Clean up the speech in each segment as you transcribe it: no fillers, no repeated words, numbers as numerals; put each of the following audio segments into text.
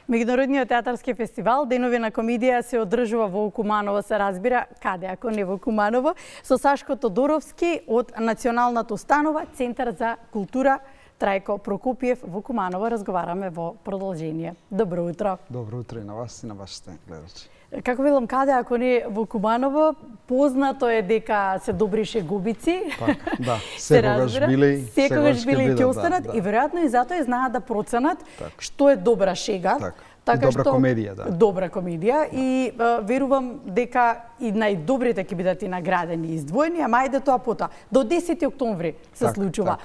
Меѓународниот театарски фестивал Денови на комедија се одржува во Куманово, се разбира, каде ако не во Куманово, со Сашко Тодоровски од Националната установа Центар за култура Трајко Прокопиев во Куманово. Разговараме во продолжение. Добро утро. Добро утро и на вас и на вашите гледачи. Како велам, каде ако не во Куманово, познато е дека се добри шегубици. Така, да, секогаш били и ќе останат и веројатно и затоа знаат да проценат што е добра шега. Така, добра комедија, да. Добра комедија и верувам дека и најдобрите ќе бидат и наградени и издвоени, ама ајде тоа потоа. До 10 октомври се случува.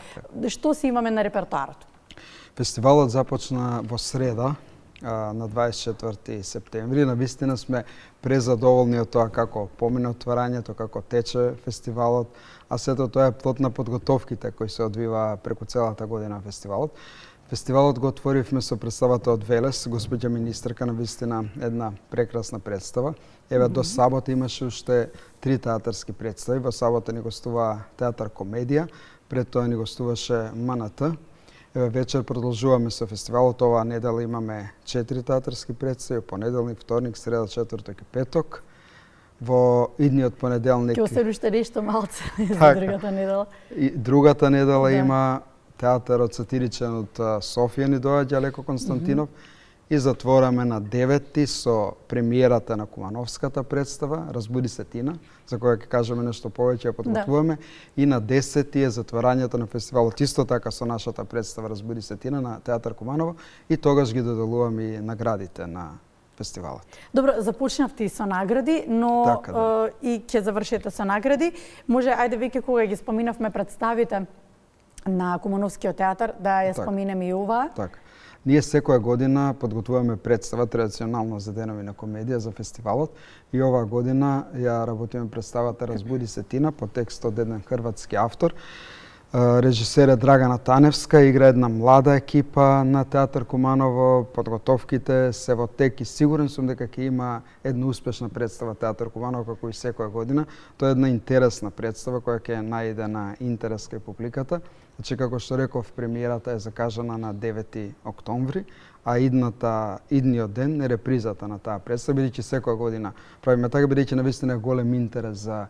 Што си имаме на репертоарот? Фестивалот започна во среда, на 24 септември. Навистина сме презадоволни од тоа како помина отварањето, како тече фестивалот, а сето тоа е плод на подготовките кои се одвива преку целата година фестивалот. Фестивалот го отворивме со представата од Велес, господја министерка, навистина една прекрасна представа. Еве до сабота имаше уште 3 театарски представи. Во сабота ни гостува театар комедија, пред тоа ни гостуваше МНТ. Еве вечер продолжуваме со фестивалот. Оваа недела имаме 4 театарски представи, понеделник, вторник, среда, четврток и петок. Во идниот понеделник ќе остане уште нешто малце за другата недела. И другата недела има театарот сатиричен од Софија ни доаѓа Леко Константинов и затвораме на 9 со премиерата на кумановската представа Разбуди се Тина, за која ќе кажеме нешто повеќе, ја подготвуваме, и на 10 е затворањето на фестивалот исто така со нашата представа Разбуди се Тина на Театар Куманово и тогаш ги доделуваме и наградите на фестивалот. Добро, започнавте и со награди, но така, да. И ќе завршите со награди. Може, ајде веќе кога ги споминавме представите на Кумановскиот театар, да ја споменеме и ова. Така. Ние секоја година подготвуваме представа традиционално за Денови на комедија за фестивалот и оваа година ја работиме представата Разбуди се Тина по текст од еден хрватски автор. Режисер е Драгана Таневска, игра една млада екипа на Театар Куманово, подготовките се во тек и сигурен сум дека ќе има една успешна представа Театар Куманово како и секоја година. Тоа е една интересна представа која ќе најде на интерес кај публиката. Значи, како што реков, премиерата е закажана на 9 октомври, а идниот ден е репризата на таа представа, бидејќи секоја година правиме така, бидејќи навистина голем интерес за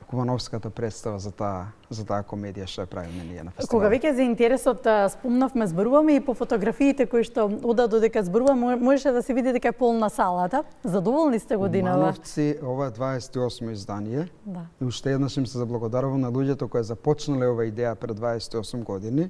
Кумановската представа за таа комедија што ја правиме ние на фестивалот. Кога веќе за интересот спомнавме, зборуваме и по фотографиите кои што одат додека зборуваме, можеше да се види дека е полна салата. Задоволни сте годинава? Кумановци, ова е 28 издание. Да. И уште еднаш им се заблагодарувам на луѓето кои започнале ова идеја пред 28 години,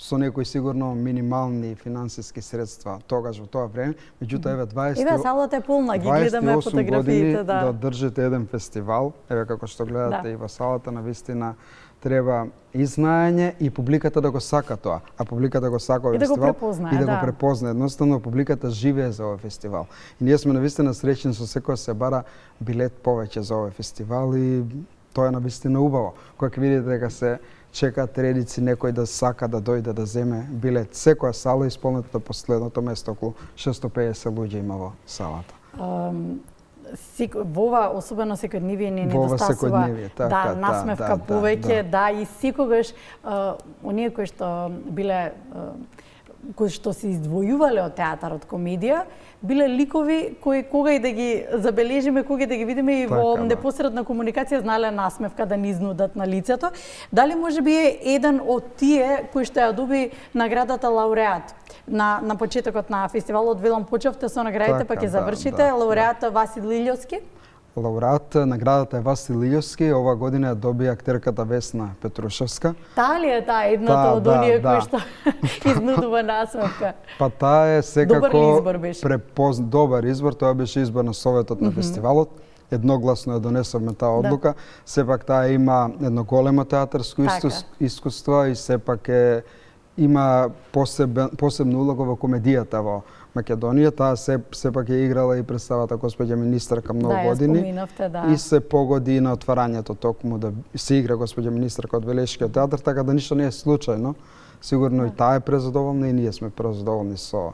со некои сигурно минимални финансиски средства тогаш во тоа време, меѓутоа еве 28 салата е полна, ги гледаме фотографиите, да држите еден фестивал, еве како што гледате и во салата, навистина треба и знаење и публиката да го сака тоа, а публиката го сака овој фестивал и да го препознае. Едноставно публиката живее за овој фестивал. И ние сме навистина среќни со секој се бара билет повеќе за овој фестивал и тоа е навистина убаво. Кога ќе видите дека се чекаат редици некој да сака да дојде да земе билет. Секоја сала исполнета до последното место, околу 650 луѓе има во салата. Во ова особено секојдневие не недостасува насмевка повеќе, и секогаш оние кои што биле кои што се издвојувале од театарот комедија, биле ликови кои кога и да ги забележиме, кога и да ги видиме и во непосредна комуникација знаеле насмевка да ни изнудат на лицето. Дали можеби е еден од тие кои што ја доби наградата лауреат на почетокот на фестивалот? Велам, почевте со наградите, па ќе завршите. Лауреат Васил Илјовски? Лауреат наградата е Васил Илјовски, ова година ја доби актерката Весна Петрушевска. Таа ли е таа едната од оние кои што изнудува насмевка? Па таа е секако добар избор беше. Добар избор, тоа беше избор на советот на фестивалот. Едногласно ја донесовме таа одлука. Сепак таа има едно големо театарско искуство и сепак има посебна улога во комедијата во Македонија. Таа сепак ја играла и представата господја министерка многу години. И се погоди на отварањето токму да се игра господја министерка од Велешкиот театар, така да ништо не е случајно. Сигурно и таа е презадоволна и ние сме презадоволни со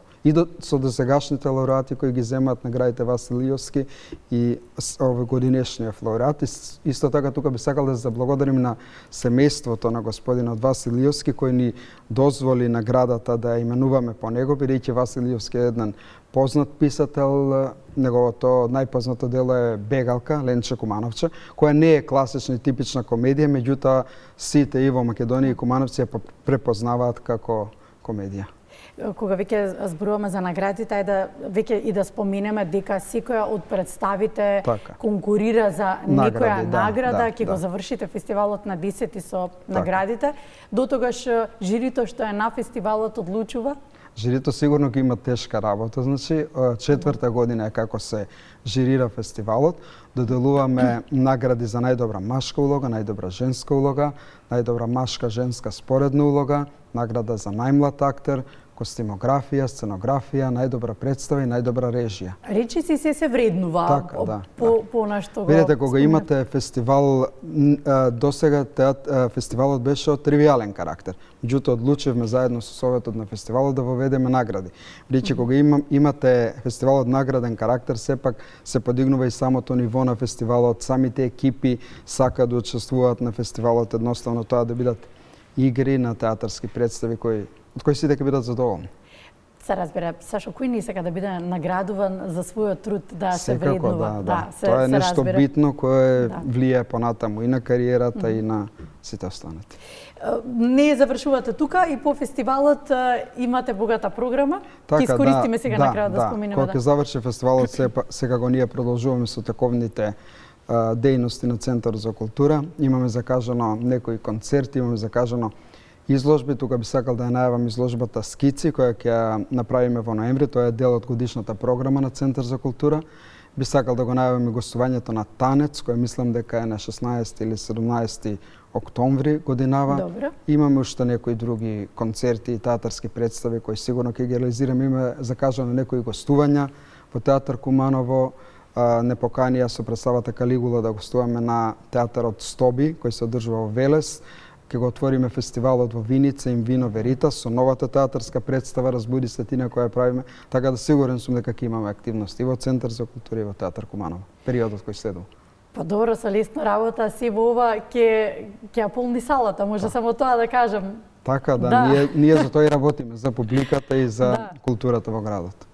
досегашните лауреати кои ги земаат наградите Васил Илјовски и овој годинешниот лауреат. Исто така тука би сакал да се заблагодарим на семејството на господинот Васил Илјовски кој ни дозволи наградата да ја именуваме по него, бидејќи Васил Илјовски е еден познат писател, неговото најпознато дело е Бегалка, Ленче Кумановче, која не е класична и типична комедија, меѓутоа сите и во Македонија и Кумановци ја препознаваат како комедија. Кога веќе зборуваме за наградите, ајде веќе и да споменеме дека секоја од представите конкурира за некоја награда, ќе го завршите фестивалот на 10 со наградите. Дотогаш жирито што е на фестивалот одлучува? Жирито сигурно ќе има тешка работа, значи 4-та година е како се жирира фестивалот, доделуваме награди за најдобра машка улога, најдобра женска улога, најдобра машка женска споредна улога, награда за најмлад актер, костимографија, сценографија, најдобра представа и најдобра режија. Речиси се вреднува по нашто го. Видете, кога имате фестивал, досега фестивалот беше од тривијален карактер. Меѓутоа одлучивме заедно со советот на фестивалот да воведеме награди. Бидејќи кога имате фестивалот награден карактер, сепак се подигнува и самото ниво на фестивалот, самите екипи сакаат да учествуваат на фестивалот, едноставно тоа да бидат игри на театарски представи од кои сите ќе бидат задоволни. Се разбира, Сашо, кој не сака да биде наградуван за својот труд, да се вреднува? Тоа е нешто битно кое влијае понатаму и на кариерата и на сите останати. Не завршувате тука и по фестивалот имате богата програма. Ќе искористиме сега на крајот да споменеме. Кога ќе заврши фестивалот, секако ние продолжуваме со тековните дејности на Центарот за култура. Имаме закажано некои концерти, имаме закажано изложби. Тука би сакал да ја најавам изложбата Скици, која ќе направиме во ноември. Тоа е дел од годишната програма на Центар за култура. Би сакал да го најавам и гостувањето на Танец, која мислам дека е на 16 или 17 октомври годинава. Добре. Имаме уште некои други концерти и театарски представи кои сигурно ќе ги реализираме. Има закажано некои гостувања во Театар Куманово. Не поканија со представата Калигула да гостуваме на театарот Стоби, кој се одржува во Велес. Ќе го отвориме фестивалот во Виница им Вино Веритас со новата театарска представа Разбуди светина која правиме, така да сигурен сум дека ќе имаме активности во Центар за култура и во Театар Куманово. Периодот кој следува. Па добро, со лесна работа си во ова ќе ја полни салата, може само тоа да кажам. Така да, ние за тоа и работиме, за публиката и за културата во градот.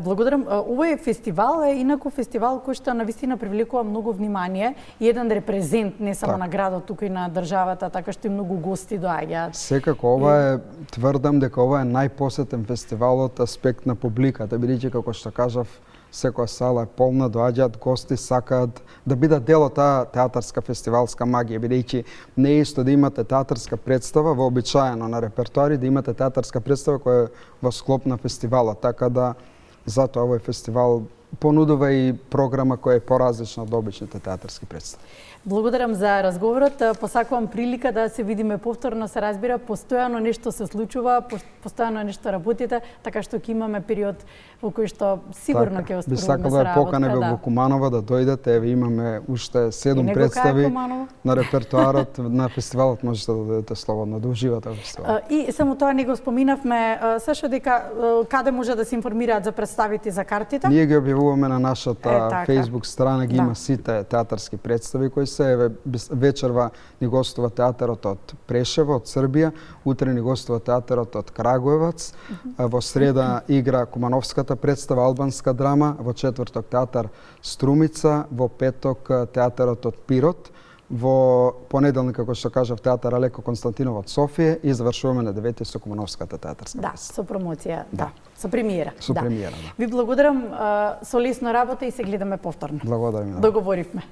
Благодарам. Овој фестивал е инаку фестивал кој што навистина привлекува многу внимание и еден репрезент не само на градот, туку и на државата, така што и многу гости доаѓаат. Секако ова е, тврдам дека ова е најпосетен фестивал од аспект на публиката, бидејќи како што кажав, секоја сала е полна, доаѓаат гости, сакаат да бидат дел од таа театарска фестивалска магија, бидејќи не е исто да имате театарска представа вообичаено на репертоари, да имате театарска представа која е во склоп на фестивалот, така да затоа овој фестивал понудува и програма која е поразлична од обичните театарски представи. Благодарам за разговорот. Посакувам прилика да се видиме повторно, се разбира, постојано нешто се случува, постојано нешто работите, така што ќе имаме период во кој што сигурно ќе би сакал да поканеме во Куманово да дојдете, еве имаме уште 7 представи на репертоарот на фестивалот, можете да дојдете слободно да уживате во фестивалот. И само тоа не го споминавме, Сашо, дека каде може да се информираат за представите за картите? Ние ги објавуваме на нашата Facebook страна, ги има сите театарски представи кои се вечерва ни гостува театарот од Прешево, од Србија, утре ни гостува театарот од Крагуевац, во среда игра Кумановската представа албанска драма, во четврток театар Струмица, во петок театарот од Пирот, во понеделник, како што кажав, театар Алеко Константинов од Софија и завршуваме на 9 со Кумановската театарска представа. Со промоција, со премиера. Со премиера, Ви благодарам, со лесна работа и се гледаме повторно. Благодарам. Договоривме,